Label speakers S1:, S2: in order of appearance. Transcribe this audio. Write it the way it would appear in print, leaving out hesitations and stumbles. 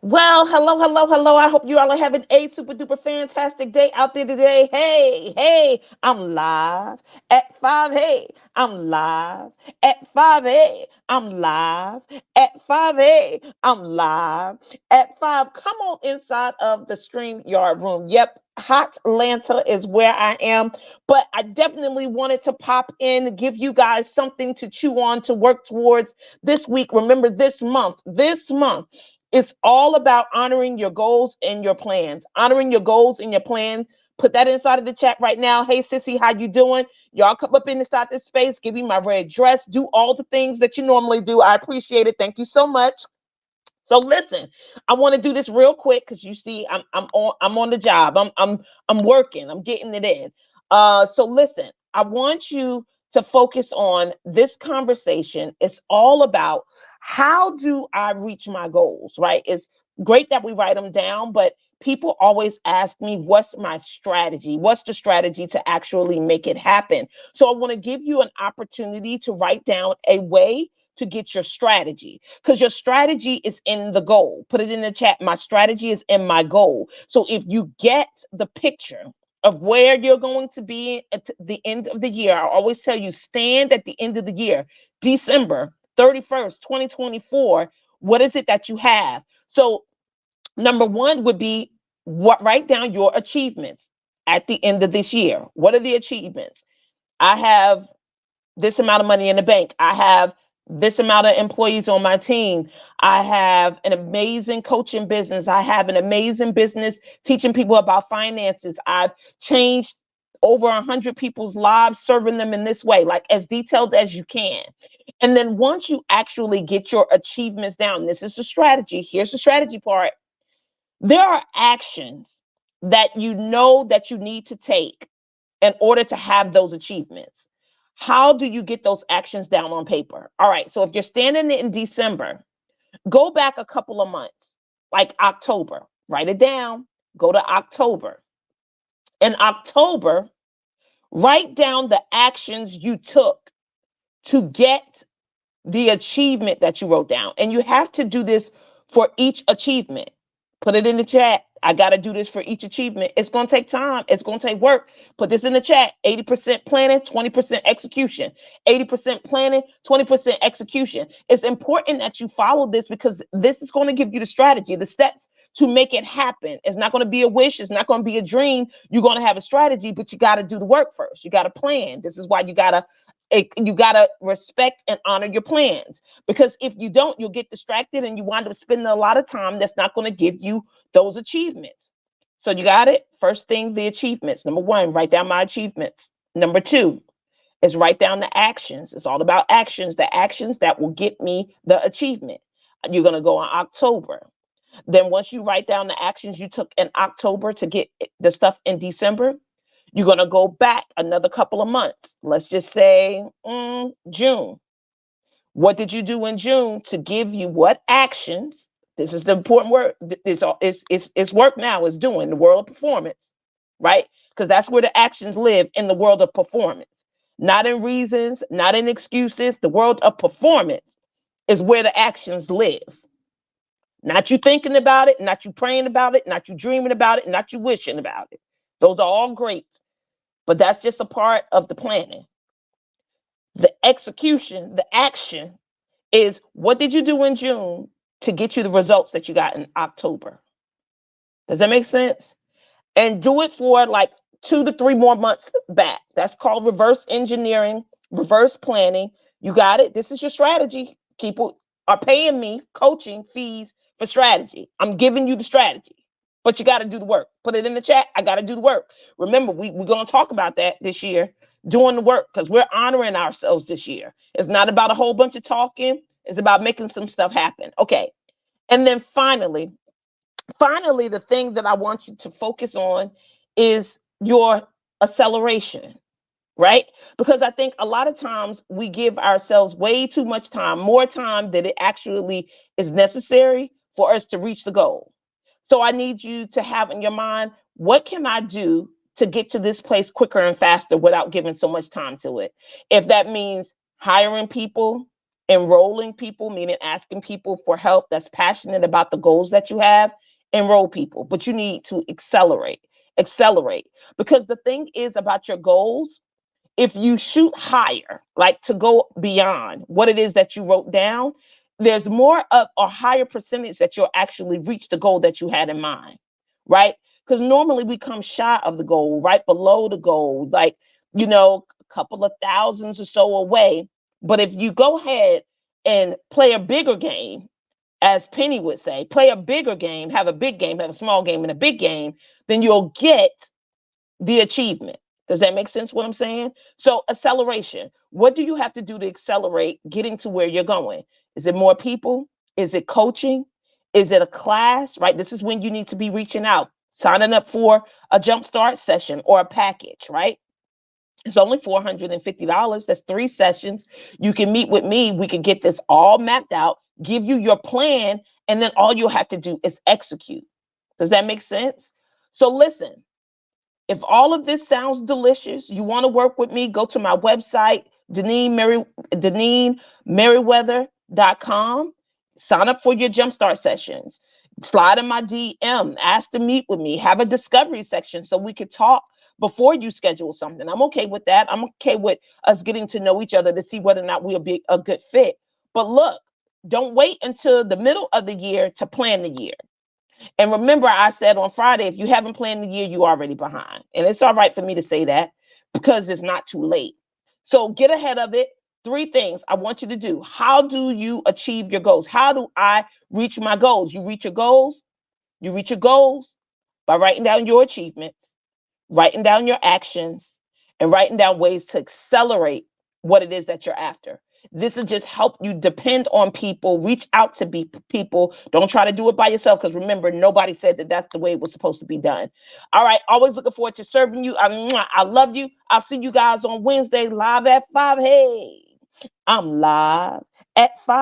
S1: Well, hello, hello, hello. I hope you all are having a super duper fantastic day out there today. Hey, hey, I'm live at 5. Hey, I'm live at 5. Hey, I'm live at 5. Hey, I'm live at 5. Come on inside of the StreamYard room. Yep. Hot Atlanta is where I am, but I definitely wanted to pop in, give you guys something to chew on, to work towards this week. Remember, this month, it's all about honoring your goals and your plans. Honoring your goals and your plans. Put that inside of the chat right now. Hey, sissy, how you doing? Y'all come up inside this space. Give me my red dress. Do all the things that you normally do. I appreciate it. Thank you so much. So listen, I want to do this real quick because you see, I'm on the job. I'm working. I'm getting it in. So listen, I want you to focus on this conversation. It's all about how do I reach my goals, right? It's great that we write them down, but people always ask me, what's my strategy? What's the strategy to actually make it happen? So I want to give you an opportunity to write down a way to get your strategy, because your strategy is in the goal. Put it in the chat. My strategy is in my goal. So if you get the picture of where you're going to be at the end of the year, I always tell you, stand at the end of the year, December 31st, 2024. What is it that you have? So number one would be, what, write down your achievements at the end of this year. What are the achievements? I have this amount of money in the bank. I have this amount of employees on my team. I have an amazing coaching business. I have an amazing business teaching people about finances. I've changed over 100 people's lives, serving them in this way, like as detailed as you can. And then once you actually get your achievements down, this is the strategy. Here's the strategy part. There are actions that you know that you need to take in order to have those achievements. How do you get those actions down on paper? All right. So if you're standing in December, go back a couple of months, like October, write it down, go to October. In October, write down the actions you took to get the achievement that you wrote down. And you have to do this for each achievement. Put it in the chat. I got to do this for each achievement. It's going to take time. It's going to take work. Put this in the chat. 80% planning, 20% execution. 80% planning, 20% execution. It's important that you follow this, because this is going to give you the strategy, the steps to make it happen. It's not going to be a wish. It's not going to be a dream. You're going to have a strategy, but you got to do the work first. You got to plan. This is why you gotta respect and honor your plans, because if you don't, you'll get distracted and you wind up spending a lot of time that's not going to give you those achievements. So you got it. First thing, the achievements. Number one, write down my achievements. Number two is write down the actions. It's all about actions, the actions that will get me the achievement. You're going to go on October. Then once you write down the actions you took in October to get the stuff in December, you're going to go back another couple of months. Let's just say June. What did you do in June to give you what actions? This is the important word. It's work now. It's doing the world of performance, right? Because that's where the actions live, in the world of performance, not in reasons, not in excuses. The world of performance is where the actions live. Not you thinking about it, not you praying about it, not you dreaming about it, not you wishing about it. Those are all great, but that's just a part of the planning. The execution, the action is, what did you do in June to get you the results that you got in October? Does that make sense? And do it for like 2 to 3 more months back. That's called reverse engineering, reverse planning. You got it. This is your strategy. People are paying me coaching fees for strategy. I'm giving you the strategy, but you got to do the work. Put it in the chat. I got to do the work. Remember, we're going to talk about that this year, doing the work, because we're honoring ourselves this year. It's not about a whole bunch of talking. It's about making some stuff happen. Okay. And then finally, the thing that I want you to focus on is your acceleration, right? Because I think a lot of times we give ourselves way too much time, more time than it actually is necessary for us to reach the goal. So I need you to have in your mind, what can I do to get to this place quicker and faster without giving so much time to it? If that means hiring people, Enrolling people, meaning asking people for help that's passionate about the goals that you have. Enroll people, but you need to accelerate. Because the thing is about your goals, if you shoot higher, like to go beyond what it is that you wrote down, there's more of a higher percentage that you'll actually reach the goal that you had in mind, right? Because normally we come shy of the goal, right below the goal, like, a couple of thousands or so away. But if you go ahead and play a bigger game, as Penny would say, play a bigger game, have a big game, have a small game, and a big game, then you'll get the achievement. Does that make sense what I'm saying? So, acceleration. What do you have to do to accelerate getting to where you're going? Is it more people? Is it coaching? Is it a class? Right? This is when you need to be reaching out, signing up for a jumpstart session or a package, right? It's only $450. That's 3 sessions. You can meet with me. We can get this all mapped out, give you your plan, and then all you'll have to do is execute. Does that make sense? So, listen, if all of this sounds delicious, you want to work with me, go to my website, DeneenMerriweather.com. Sign up for your jumpstart sessions. Slide in my DM, ask to meet with me, have a discovery section so we could talk before you schedule something. I'm okay with that. I'm okay with us getting to know each other to see whether or not we'll be a good fit. But look, don't wait until the middle of the year to plan the year. And remember, I said on Friday, if you haven't planned the year, you're already behind. And it's all right for me to say that because it's not too late. So get ahead of it. 3 things I want you to do. How do you achieve your goals? How do I reach my goals? You reach your goals. You reach your goals by writing down your achievements, writing down your actions, and writing down ways to accelerate what it is that you're after. This will just help you depend on people, reach out to people. Don't try to do it by yourself because remember, nobody said that that's the way it was supposed to be done. All right. Always looking forward to serving you. I love you. I'll see you guys on Wednesday live at 5. Hey, I'm live at 5.